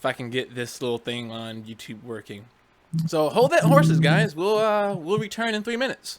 can get this little thing on YouTube working. So hold that horses, guys. We'll return in 3 minutes.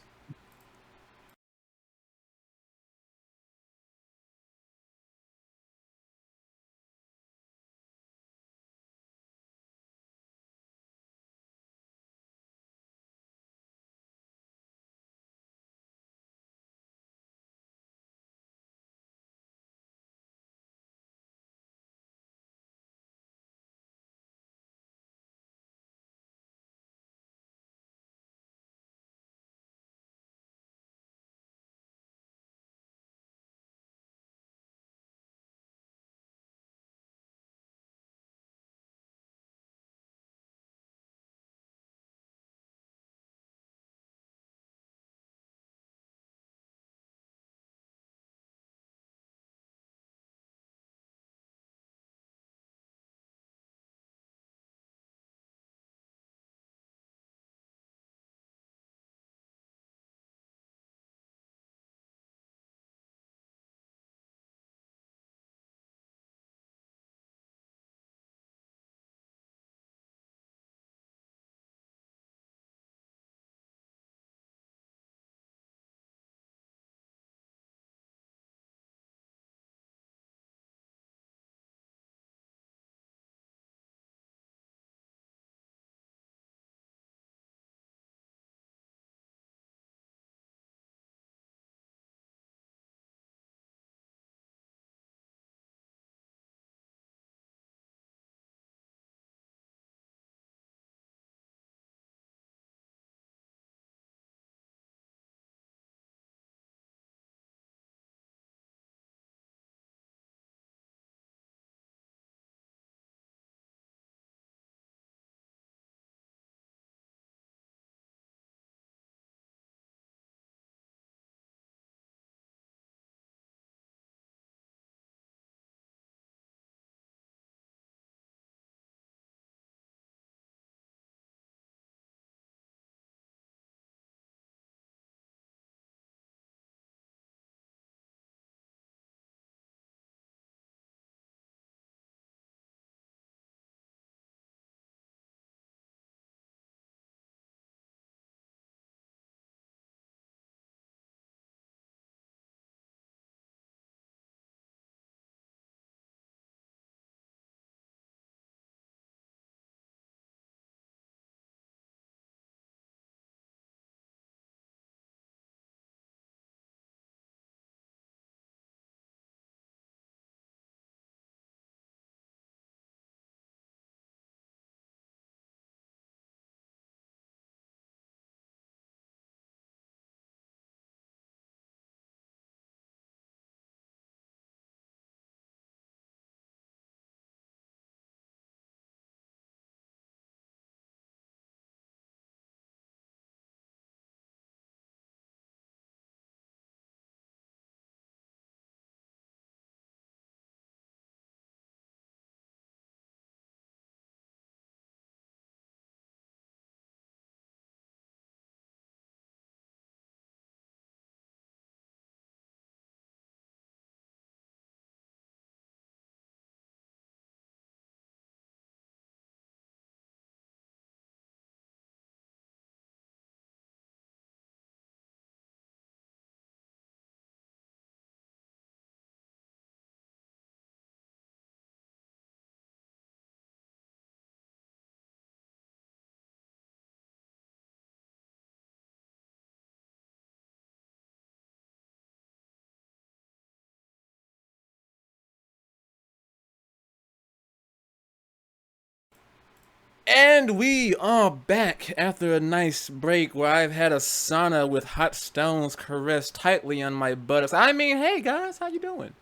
And we are back after a nice break where I've had a sauna with hot stones caressed tightly on my buttocks. I mean, hey guys, how you doing?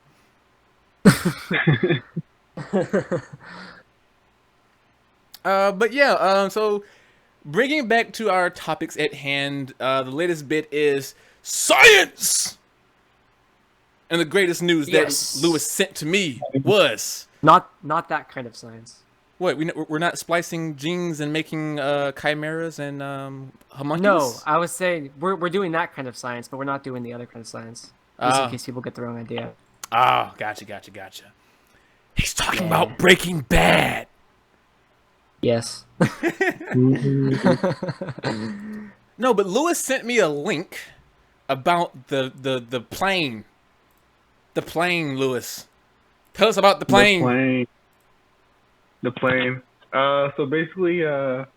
But yeah, so bringing back to our topics at hand, the latest bit is science! And the greatest news that Lewis sent to me was... Not that kind of science. What, we're not splicing genes and making chimeras and homunculus? No, I was saying we're doing that kind of science, but we're not doing the other kind of science. Just in case people get the wrong idea. Oh, gotcha. He's talking about Breaking Bad. Yes. No, but Lewis sent me a link about the plane. The plane, Lewis. Tell us about the plane. The plane. So basically, it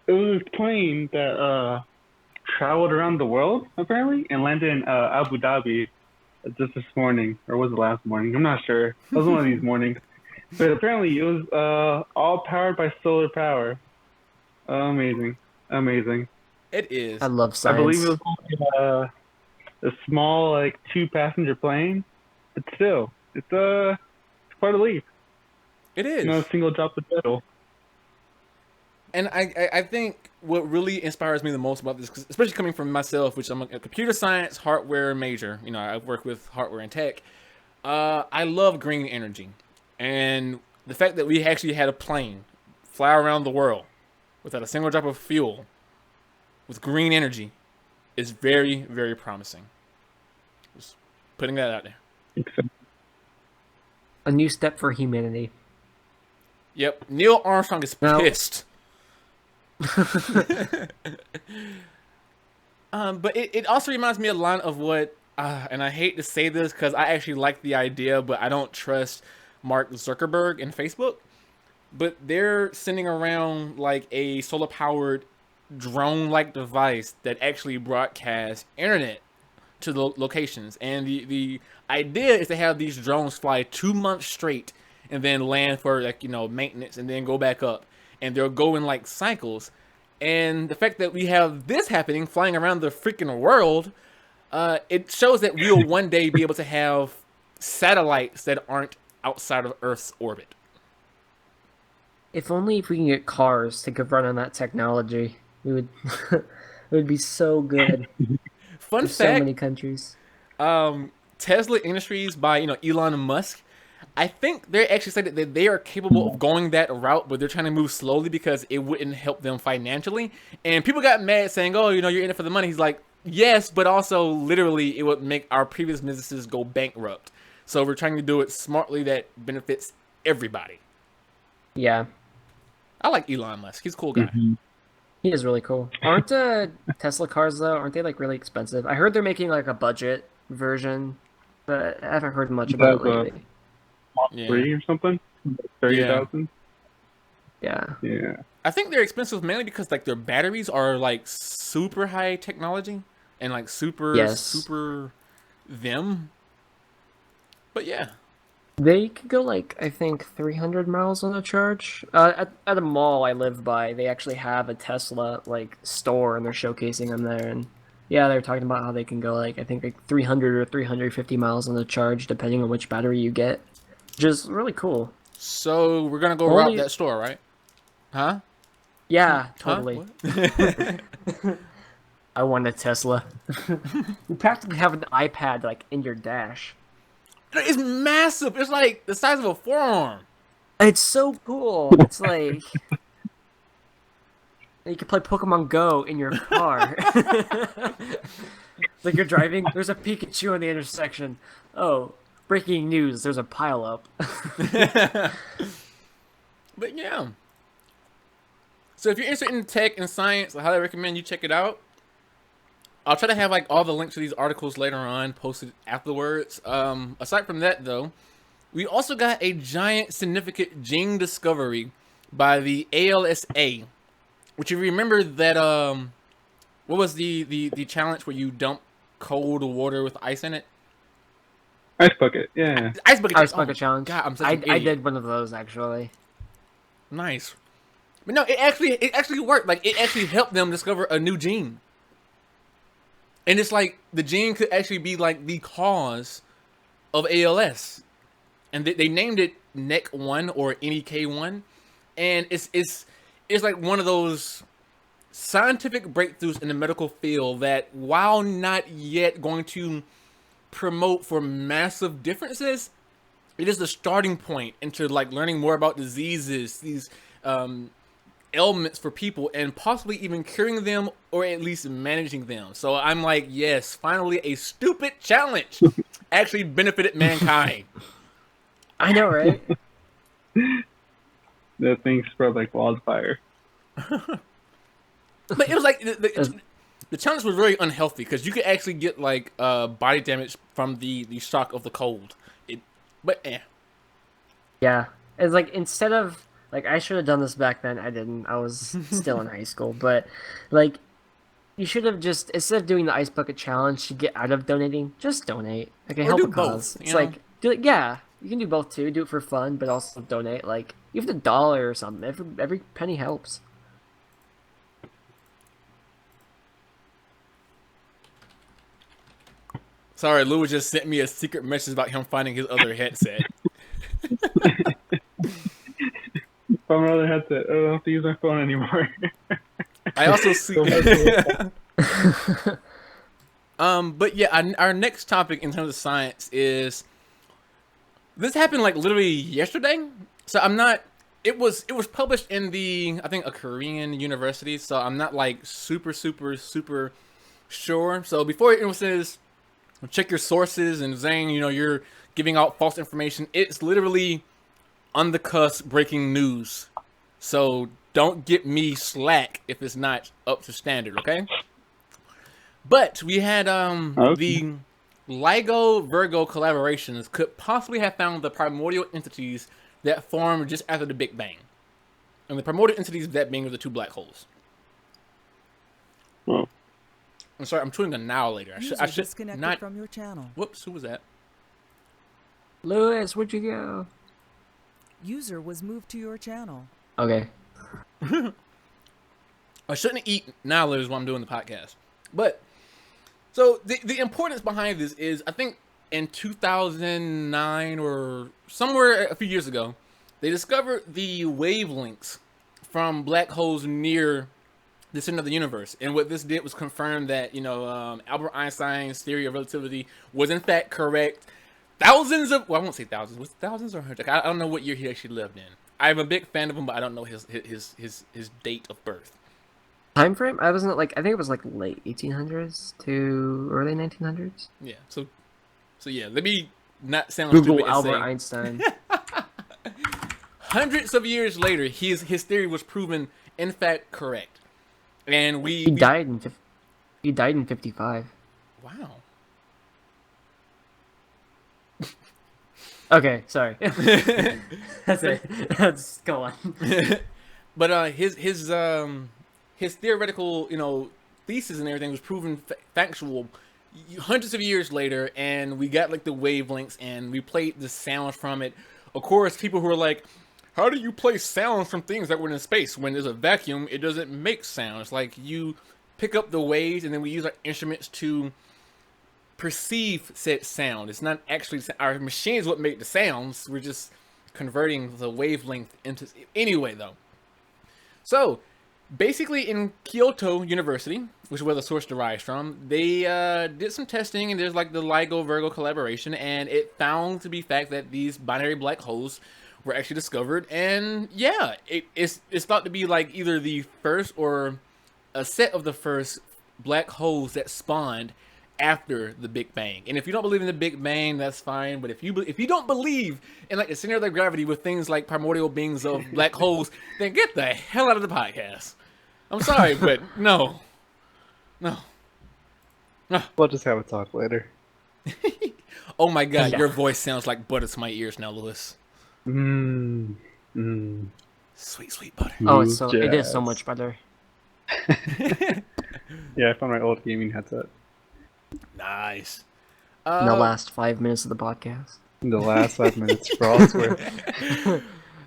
was this plane that traveled around the world, apparently, and landed in Abu Dhabi just this morning, or was it last morning? I'm not sure. It was one of these mornings. But apparently, it was all powered by solar power. Amazing. It is. I love science. I believe it was a small, like, 2-passenger plane, but still, it's quite a leap. It is. No single drop of petrol. And I think what really inspires me the most about this, 'cause especially coming from myself, which I'm a computer science hardware major, you know, I work with hardware and tech. I love green energy, and the fact that we actually had a plane fly around the world without a single drop of fuel with green energy is very, very promising. Just putting that out there. A new step for humanity. Yep, Neil Armstrong is pissed. But it also reminds me a lot of what, and I hate to say this because I actually like the idea, but I don't trust Mark Zuckerberg and Facebook. But they're sending around like a solar-powered drone-like device that actually broadcasts internet to the locations. And the idea is to have these drones fly 2 months straight and then land for, like, you know, maintenance and then go back up. And they'll go in like cycles. And the fact that we have this happening, flying around the freaking world, it shows that we'll one day be able to have satellites that aren't outside of Earth's orbit. If only if we can get cars to run on that technology, we would. It would be so good. Fun for fact: so many countries. Tesla Industries by Elon Musk. I think they actually said that they are capable of going that route, but they're trying to move slowly because it wouldn't help them financially. And people got mad saying, "Oh, you're in it for the money." He's like, "Yes, but also literally it would make our previous businesses go bankrupt. So we're trying to do it smartly that benefits everybody." Yeah. I like Elon Musk. He's a cool guy. Mm-hmm. He is really cool. Aren't Tesla cars though? Aren't they like really expensive? I heard they're making like a budget version, but I haven't heard much about it lately. Yeah. 3 or something? 30,000? Yeah. Yeah. I think they're expensive mainly because like their batteries are like super high technology and like super them. But yeah. They could go like, I think 300 miles on a charge. At a mall I live by, they actually have a Tesla like store and they're showcasing them there. And yeah, they're talking about how they can go like, I think like 300 or 350 miles on the charge depending on which battery you get. Which is really cool. So we're going to go rob that store, right? Huh? Yeah, totally. Huh? I want a Tesla. You practically have an iPad like in your dash. It's massive. It's like the size of a forearm. It's so cool. It's like you can play Pokemon Go in your car. Like you're driving, there's a Pikachu on the intersection. Oh, breaking news, there's a pileup. But yeah. So if you're interested in tech and science, I highly recommend you check it out. I'll try to have like all the links to these articles later on posted afterwards. Aside from that though, we also got a giant significant gene discovery by the ALSA. Which, you remember that what was the challenge where you dump cold water with ice in it? Ice bucket, yeah. Ice bucket challenge. God, I'm such I an idiot. did one of those actually. Nice. But no, it actually worked. Like, it actually helped them discover a new gene. And it's like the gene could actually be like the cause of ALS. And they named it NEK1 or NEK1. And it's like one of those scientific breakthroughs in the medical field that, while not yet going to promote for massive differences, it is the starting point into like learning more about diseases, these ailments for people, and possibly even curing them or at least managing them. So I'm like, yes, finally a stupid challenge actually benefited mankind. I know, right? That thing spread like wildfire. But it was like the challenge was very unhealthy because you could actually get like body damage from the shock of the cold. Yeah, it's like instead of like I should have done this back then. I didn't. I was still in high school, but like you should have just, instead of doing the ice bucket challenge to get out of donating, just donate. Okay, Or help do a cause. both, It's you know? like do it. Yeah, you can do both too. Do it for fun, but also donate. Like even $1 or something. Every penny helps. Sorry, Lou just sent me a secret message about him finding his other headset. From another headset, I don't have to use my phone anymore. I also see. But yeah, our next topic in terms of science is, this happened like literally yesterday. So I'm not. It was published in I think a Korean university. So I'm not like super sure. So before it says check your sources and saying you're giving out false information, it's literally on the cusp breaking news. So don't get me slack if it's not up to standard, okay? But we had the LIGO Virgo collaborations could possibly have found the primordial entities that formed just after the Big Bang. And the primordial entities that being the two black holes. Oh. I'm sorry, I'm tweeting Annihilator. I should disconnected not. from your channel. Whoops, who was that? Lewis, where'd you go? User was moved to your channel. Okay. I shouldn't eat Annihilators while I'm doing the podcast. But, so the importance behind this is, I think in 2009 or somewhere a few years ago, they discovered the wavelengths from black holes near the center of the universe. And what this did was confirm that, Albert Einstein's theory of relativity was in fact correct. Thousands of, well, I won't say thousands, was it thousands or hundreds? I don't know what year he actually lived in. I'm a big fan of him, but I don't know his date of birth. Time frame? I think it was like late 1800s to early 1900s. Yeah. So yeah, let me not sound Google stupid and Albert say, Einstein. hundreds of years later, his theory was proven in fact correct. And He died in 55. Wow. Okay, sorry. That's it. Let's go on. But his theoretical, thesis and everything was proven factual hundreds of years later, and we got like the wavelengths, and we played the sound from it. Of course, people who are like, how do you play sounds from things that were in space? When there's a vacuum, it doesn't make sound. It's like you pick up the waves, and then we use our instruments to perceive said sound. It's not actually our machines what make the sounds. We're just converting the wavelength into. Anyway, though. So, basically, in Kyoto University, which is where the source derives from, they did some testing, and there's like the LIGO Virgo collaboration, and it found to be fact that these binary black holes were actually discovered, and yeah, it's thought to be like either the first or a set of the first black holes that spawned after the Big Bang. And if you don't believe in the Big Bang, that's fine. But if you don't believe in like the center of the gravity with things like primordial beings of black holes, then get the hell out of the podcast. I'm sorry, but no. We'll just have a talk later. Oh my God, Yeah. your voice sounds like butter to my ears now, Lewis. Sweet, sweet butter. Oh, it is so Jazz. much better. Yeah, I found my old gaming headset. Nice. In the last 5 minutes of the podcast. In the last 5 minutes, for all it's worth.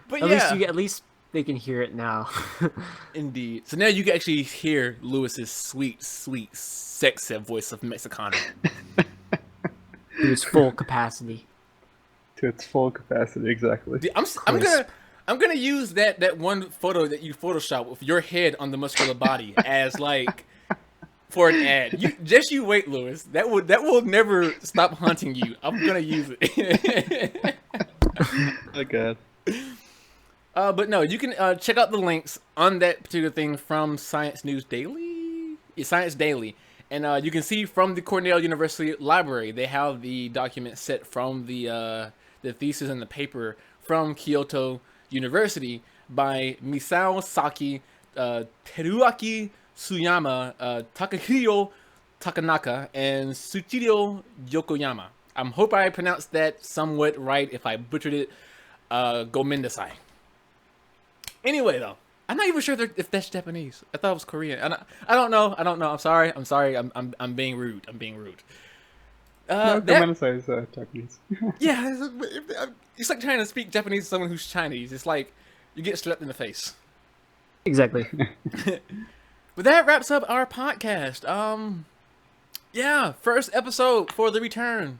But At yeah, least you get they can hear it now. Indeed. So now you can actually hear Lewis's sweet, sweet, sexy voice of Mexicano. To its full capacity. To its full capacity, exactly. Dude, I'm gonna use that one photo that you Photoshop with your head on the muscular body as like for an ad. You wait, Lewis. That will never stop haunting you. I'm gonna use it. Oh god. But no, you can check out the links on that particular thing from Science News Daily. Yeah, Science Daily. And you can see from the Cornell University Library, they have the document set from the thesis and the paper from Kyoto University by Misao Saki, Teruaki Tsuyama, Takahiro Takanaka, and Tsuchiro Yokoyama. I hope I pronounced that somewhat right. If I butchered it, go Mendasai. Anyway, though, I'm not even sure if that's Japanese. I thought it was Korean. I don't know. I'm sorry. I'm being rude. No, Mendasai is Japanese. Yeah, it's like trying to speak Japanese to someone who's Chinese. It's like you get slapped in the face. Exactly. But that wraps up our podcast. Yeah, first episode for the return.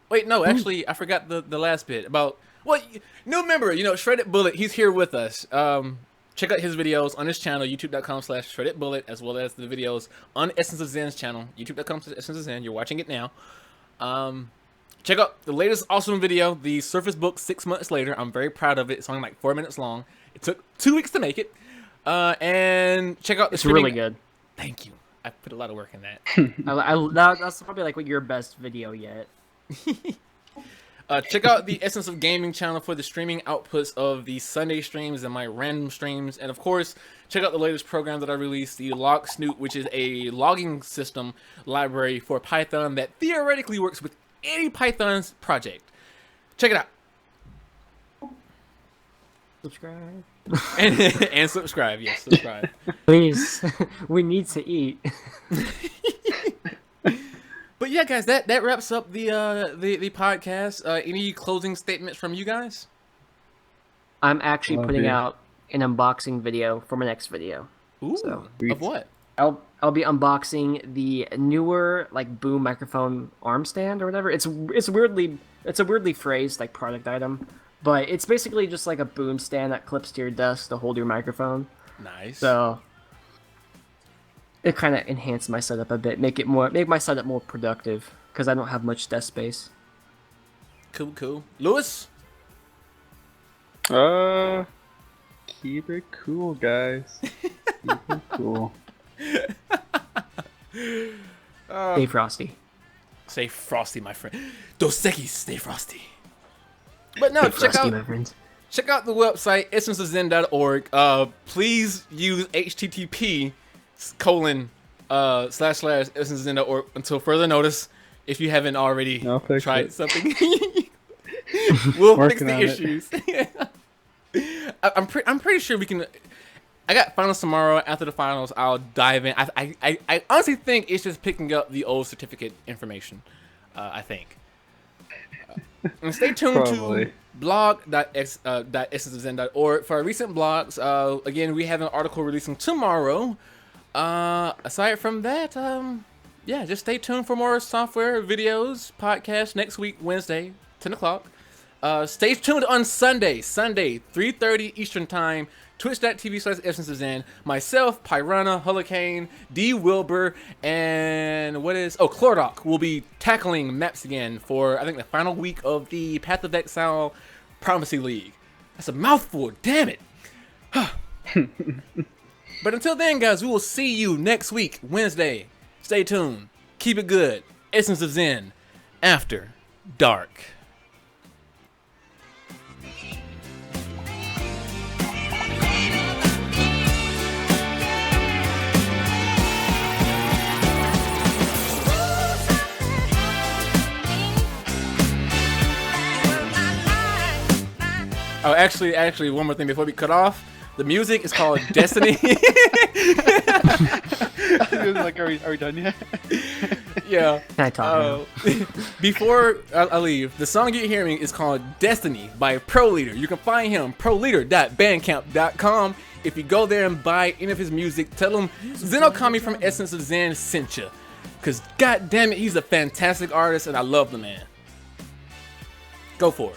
Wait, no, actually, I forgot the last bit about. Well, new member, Shredded Bullet. He's here with us. Check out his videos on his channel, youtube.com/ShreddedBullet, as well as the videos on Essence of Zen's channel, youtube.com/Essence of Zen. You're watching it now. Check out the latest awesome video, the Surface Book 6 months later. I'm very proud of it. It's only like 4 minutes long. It took 2 weeks to make it. And check out the It's really good. Thank you. I put a lot of work in that. That's probably like your best video yet. Check out the Essence of Gaming channel for the streaming outputs of the Sunday streams and my random streams. And of course, check out the latest program that I released, the Log Snoot, which is a logging system library for Python that theoretically works with any Python's project. Check it out. Subscribe. and subscribe. Yes, subscribe. Please. We need to eat. But yeah, guys, that wraps up the podcast. Any closing statements from you guys? I'm actually putting out an unboxing video for my next video. Ooh, So, of what? I'll be unboxing the newer like boom microphone arm stand or whatever. It's a weirdly phrased like product item, but it's basically just like a boom stand that clips to your desk to hold your microphone. Nice. So it kind of enhanced my setup a bit, make my setup more productive because I don't have much desk space. Cool. Lewis? Keep it cool, guys. Keep it cool. Stay frosty. Stay frosty, my friend. Dos Equis, stay frosty. But no, Stay check frosty, out my friends. check out the website essenceofzen.org. Please use http:// essenceofzen.org until further notice. If you haven't already tried something, we'll fix the issues. I'm pretty sure we can. I got finals tomorrow. After the finals, I'll dive in. I honestly think it's just picking up the old certificate information. I think. And stay tuned to blog.essenceofzen.org for our recent blogs. Again, we have an article releasing tomorrow. Aside from that, yeah, just stay tuned for more software videos, podcasts next week, Wednesday, 10 o'clock. Stay tuned on Sunday, 3:30 Eastern Time, twitch.tv/essenceofzen. Myself, Piranha, Hurricane, D. Wilbur, and Clordock will be tackling maps again for, I think, the final week of the Path of Exile Prophecy League. That's a mouthful, damn it. But until then, guys, we will see you next week, Wednesday. Stay tuned. Keep it good. Essence of Zen after dark. Oh, actually, one more thing before we cut off. The music is called Destiny. Like, are we done yet? Yeah. Can I talk now? Before I leave, the song you're hearing is called Destiny by Pro Leader. You can find him proleader.bandcamp.com. If you go there and buy any of his music, tell him Zenokami from Essence of Zen sent you. Because god damn it, he's a fantastic artist and I love the man. Go for it.